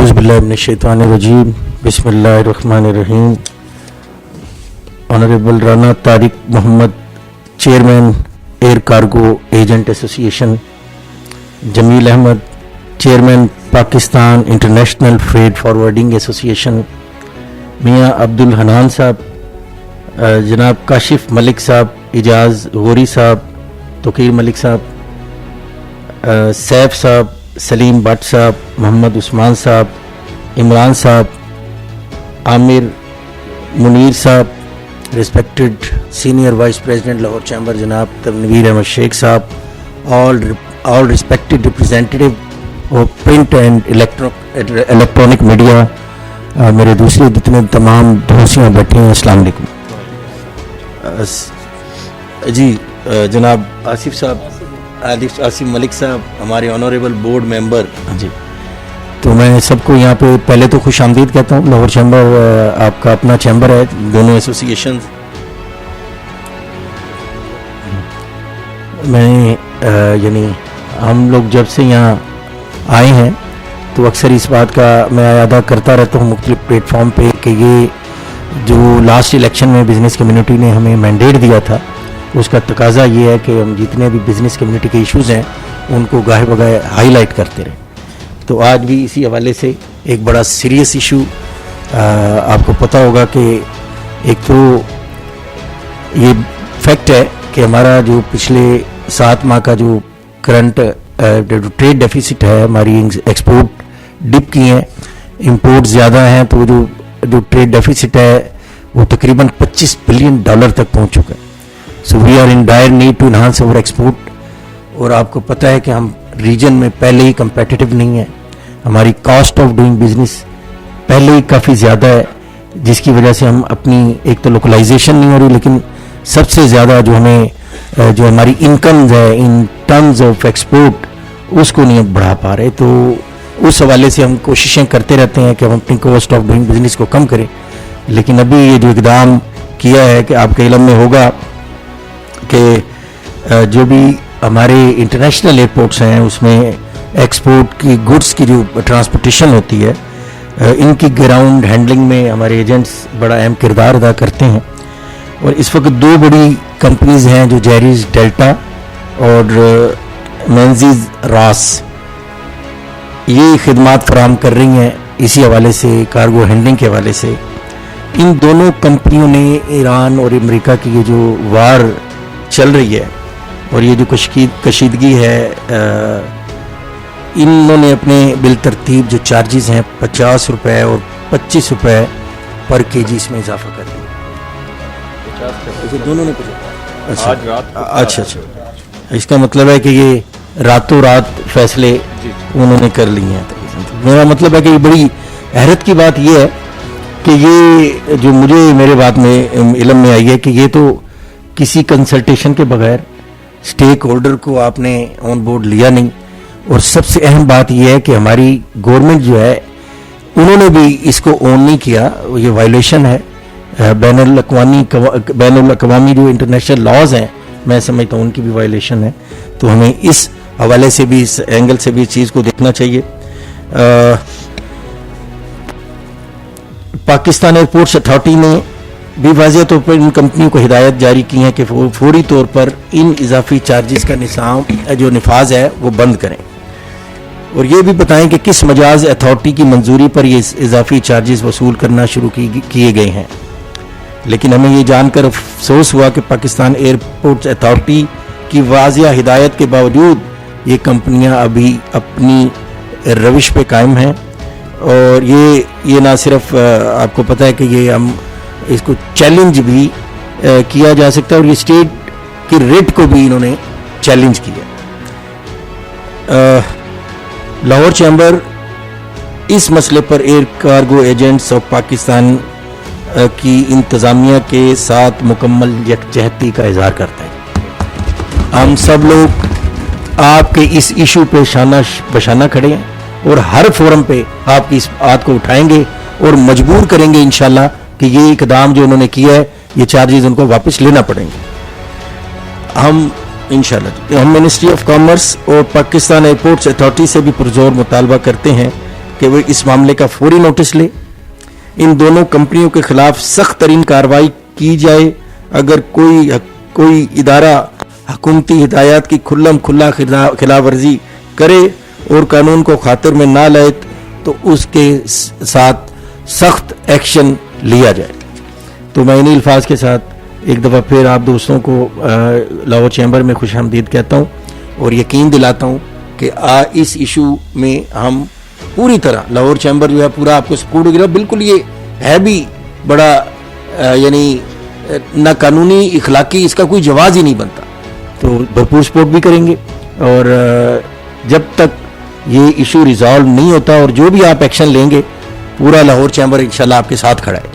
Auzubillahi minash-shaytanir-rajim. Bismillahir-rahmanir-rahim. Honorable Rana Tariq Muhammad, Chairman, Air Cargo Agent Association. Jameel Ahmad, Chairman, Pakistan International Freight Forwarding Association. Mian Abdul Hanan Sahab, Janab Kashif Malik Sahab, Ijaz Ghori Sahab, Tokir Malik Sahab, Saif Sahab, Salim Bhatt Sahab, Muhammad Usman Sahab, Imran Sahab, Amir Munir Sahab, respected Senior Vice President Lahore Chamber Janab Tanveer Ahmad Sheikh Sahab, all respected representative of print and electronic media, मेरे दूसरे जितने तमाम दोस्तियाँ बैठे हैं, अस्सलाम वालेकुम जी। जनाब आसिफ साहब, आसिफ मलिक साहब, हमारे ऑनरेबल बोर्ड मेंबर जी, तो मैं सबको यहाँ पे पहले तो खुश आमदीद कहता हूँ। लाहौर चैम्बर आपका अपना चैम्बर है, दोनों एसोसिएशन। मैं यानी हम लोग जब से यहाँ आए हैं तो अक्सर इस बात का मैं अदा करता रहता हूँ मुख्तलिफ प्लेटफॉर्म पे कि ये जो लास्ट इलेक्शन में बिज़नेस कम्युनिटी ने हमें मैंडेट दिया था, उसका तकाजा ये है कि हम जितने भी बिज़नेस कम्युनिटी के इश्यूज़ हैं उनको गाहे बगाहे हाईलाइट करते रहें। तो आज भी इसी हवाले से एक बड़ा सीरियस इशू, आपको पता होगा कि एक तो ये फैक्ट है कि हमारा जो पिछले 7 माह का जो करंट ट्रेड डेफिसिट है, हमारी एक्सपोर्ट डिप की हैं, इंपोर्ट ज़्यादा हैं, तो जो ट्रेड डेफिसिट है वो तकरीबन $25 बिलियन तक पहुंच चुका है। So we are in dire need to enhance our export. और आपको पता है कि हम रीजन में पहले ही कंपेटिटिव नहीं है, हमारी कॉस्ट ऑफ डूइंग बिजनेस पहले ही काफ़ी ज़्यादा है, जिसकी वजह से हम अपनी एक तो लोकलाइजेशन नहीं हो रही, लेकिन सबसे ज़्यादा जो हमें जो हमारी इनकम्स है इन टर्म्स ऑफ एक्सपोर्ट उसको नहीं बढ़ा पा रहे। तो उस हवाले से हम कोशिशें करते रहते हैं कि हम अपनी कॉस्ट ऑफ डूइंग बिजनेस को कम करें। लेकिन अभी ये जो इक़दाम किया है कि आपके इल्म में होगा कि जो भी हमारे इंटरनेशनल एयरपोर्ट्स हैं उसमें एक्सपोर्ट की गुड्स की जो ट्रांसपोर्टेशन होती है, इनकी ग्राउंड हैंडलिंग में हमारे एजेंट्स बड़ा अहम किरदार अदा करते हैं। और इस वक्त 2 बड़ी कंपनीज़ हैं जो जेरीज डेल्टा और मेंजीज रास, ये खिदमात फराहम कर रही हैं इसी हवाले से, कार्गो हैंडलिंग के हवाले से। इन दोनों कंपनियों ने ईरान और अमेरिका की ये जो वार चल रही है और ये जो कशीदगी है, इन्होंने अपने बिल तरतीब जो चार्जेस हैं ₹50 और ₹25 पर केजी इसमें इजाफा कर दिया। 50 दोनों ने अच्छा, इसका मतलब है कि ये रातों रात फैसले उन्होंने कर लिए हैं। मेरा मतलब है कि बड़ी हैरत की बात ये है कि ये जो मुझे मेरे बात में इल्म में आई है कि ये तो किसी कंसल्टेशन के बगैर स्टेक होल्डर को आपने ऑन बोर्ड लिया नहीं। और सबसे अहम बात यह है कि हमारी गवर्नमेंट जो है उन्होंने भी इसको ऑन नहीं किया, ये वायलेशन है। बैनुल अक़वामी जो इंटरनेशनल लॉज हैं, मैं समझता हूँ उनकी भी वायलेशन है। तो हमें इस हवाले से भी, इस एंगल से भी इस चीज़ को देखना चाहिए। पाकिस्तान एयरपोर्ट्स अथॉरिटी ने भी वाज़ेह तौर पर इन कंपनियों को हिदायत जारी की है कि फौरी तौर पर इन इजाफी चार्जेस का निसाम जो निफाज है वो बंद करें, और ये भी बताएं कि किस मजाज अथॉरिटी की मंजूरी पर ये इजाफी चार्जेस वसूल करना शुरू किए गए हैं। लेकिन हमें ये जानकर अफसोस हुआ कि पाकिस्तान एयरपोर्ट्स अथॉरिटी की वाज़ेह हिदायत के बावजूद ये कंपनियां अभी अपनी रविश पे कायम हैं। और ये ना सिर्फ आपको पता है कि ये हम इसको चैलेंज भी किया जा सकता है, और ये स्टेट की रेट को भी इन्होंने चैलेंज किया। लाहौर चैम्बर इस मसले पर air cargo agents of Pakistan की इंतज़ामिया के साथ मुकम्मल यकजहती का इजहार करता है। हम सब लोग आपके इस इशू पे शाना बशाना खड़े हैं और हर फोरम पे आपकी इस बात को उठाएंगे और मजबूर करेंगे इंशाल्लाह कि ये इकदाम जो उन्होंने किया है, ये चार्जेस उनको वापस लेना पड़ेंगे। हम इंशाल्लाह हम मिनिस्ट्री ऑफ कॉमर्स और पाकिस्तान एयरपोर्ट्स अथॉरिटी से भी पुरजोर मुतालबा करते हैं کہ وہ اس معاملے کا فوری نوٹس لے. ان دونوں کمپنیوں کے خلاف سخت ترین کارروائی کی جائے. اگر کوئی ادارہ حکومتی ہدایات کی کھلم کھلا خلاف ورزی کرے اور قانون کو خاطر میں نہ لائے تو اس کے ساتھ سخت ایکشن لیا جائے. تو میں انہی الفاظ کے ساتھ ایک دفعہ پھر آپ دوستوں کو لاہور چیمبر میں خوش آمدید کہتا ہوں اور یقین دلاتا ہوں کہ اس ایشو میں ہم پوری طرح لاہور چیمبر جو ہے پورا آپ کو سپورٹ ہوگا. بالکل یہ ہے بھی بڑا یعنی نہ قانونی اخلاقی، اس کا کوئی جواز ہی نہیں بنتا. تو بھرپور سپورٹ بھی کریں گے اور جب تک یہ ایشو ریزالو نہیں ہوتا اور جو بھی آپ ایکشن لیں گے پورا لاہور چیمبر انشاءاللہ آپ کے ساتھ کھڑا ہے.